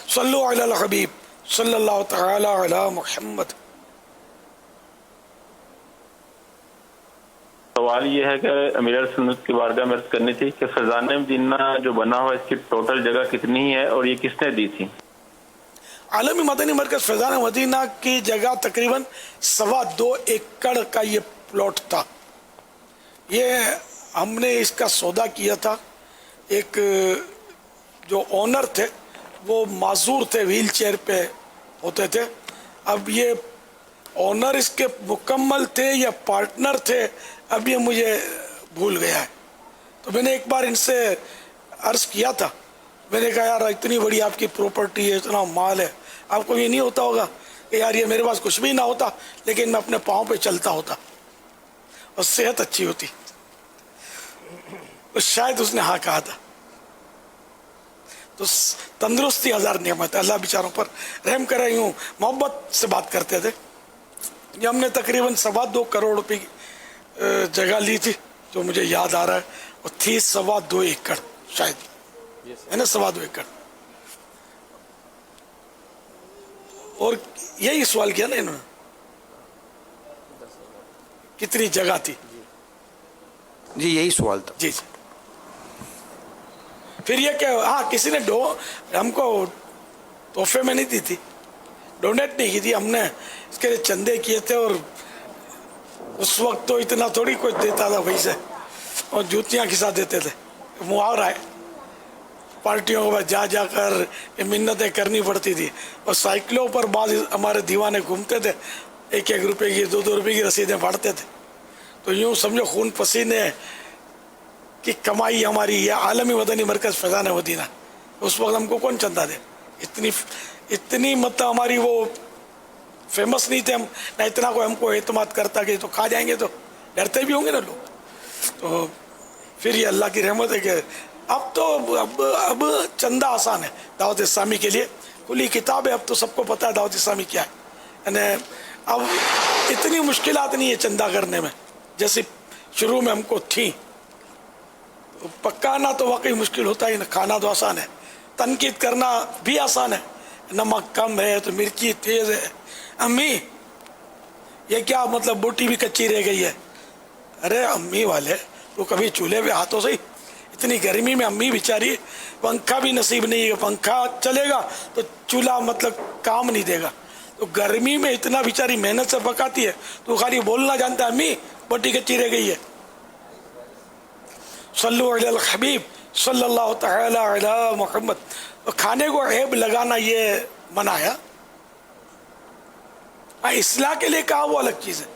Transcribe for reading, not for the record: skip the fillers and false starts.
صلو علی الحبیب صلی اللہ تعالی علی محمد۔ سوال یہ ہے کہ امیر سنت کی بارگاہ میں عرض کرنی تھی کہ فیضان مدینہ جو بنا ہوا اس کی ٹوٹل جگہ کتنی ہے اور یہ کس نے دی تھی؟ عالمی مدنی مرکز فیضان مدینہ کی جگہ تقریباً 2.25 ایکڑ کا یہ پلاٹ تھا۔ یہ ہم نے اس کا سودا کیا تھا، ایک جو اونر تھے وہ معذور تھے، ویل چیئر پہ ہوتے تھے۔ اب یہ اونر اس کے مکمل تھے یا پارٹنر تھے، اب یہ مجھے بھول گیا ہے۔ تو میں نے ایک بار ان سے عرض کیا تھا، میں نے کہا یار اتنی بڑی آپ کی پراپرٹی ہے، اتنا مال ہے، آپ کو یہ نہیں ہوتا ہوگا کہ یار یہ میرے پاس کچھ بھی نہ ہوتا لیکن میں اپنے پاؤں پہ چلتا ہوتا اور صحت اچھی ہوتی؟ تو شاید اس نے ہاں کہا تھا۔ تو تندرستی ہزار نعمت، اللہ بیچاروں پر رحم کر رہی ہوں، محبت سے بات کرتے تھے۔ یہ ہم نے تقریباً 2.25 کروڑ روپے کی جگہ لی تھی، جو مجھے یاد آ رہا ہے، اور تھی 2.25 ایکڑ شاید، ہے نا، 2.25 ایکڑ۔ اور یہی سوال کیا نا انہوں نے، کتنی جگہ تھی؟ جی یہی سوال تھا۔ جی جی۔ پھر یہ کہ ہاں کسی نے ہم کو تحفے میں نہیں دی تھی، ڈونیٹ نہیں کی تھی، ہم نے اس کے لیے چندے کیے تھے، اور اس وقت تو اتنا تھوڑی کوئی دیتا تھا وہیں سے، اور جوتیاں کھسا دیتے تھے، محاورہ ہے، پارٹیوں کے بعد جا کر یہ منتیں کرنی پڑتی تھی، اور سائیکلوں پر بعض ہمارے دیوانے گھومتے تھے، 1 روپے کی 2 روپے کی رسیدیں پھاڑتے تھے۔ تو یوں سمجھو خون پسینے کی کمائی ہماری یہ عالمی مدنی مرکز فیضان مدینہ، اس وقت ہم کو کون چندہ دے؟ اتنی مطلب ہماری وہ فیمس نہیں تھے ہم، نہ اتنا کوئی ہم کو اعتماد کرتا کہ تو کھا جائیں گے، تو ڈرتے بھی ہوں گے نا لوگ۔ تو پھر یہ اللہ کی رحمت ہے کہ اب چندہ آسان ہے دعوت اسلامی کے لیے، کھلی کتاب ہے، اب تو سب کو پتہ ہے دعوت اسلامی کیا ہے، یعنی اب اتنی مشکلات نہیں ہے چندہ کرنے میں جیسے شروع میں ہم کو تھیں۔ پکانا تو واقعی مشکل ہوتا ہی، کھانا تو آسان ہے، تنقید کرنا بھی آسان ہے، نمک کم ہے تو مرچی تیز ہے، امی یہ کیا مطلب بوٹی بھی کچی رہ گئی ہے، ارے امی والے تو کبھی چولہے پہ ہاتھوں سے، اتنی گرمی میں امی بیچاری، پنکھا بھی نصیب نہیں ہے، پنکھا چلے گا تو چولہا مطلب کام نہیں دے گا، تو گرمی میں اتنا بیچاری محنت سے پکاتی ہے، تو خالی بولنا جانتا ہے امی بوٹی کچی رہ گئی ہے۔ صلو علی الحبیب صلی اللہ تعالی علی محمد۔ کھانے کو عیب لگانا یہ منع ہے، اصلاح کے لیے کہا وہ الگ چیز ہے۔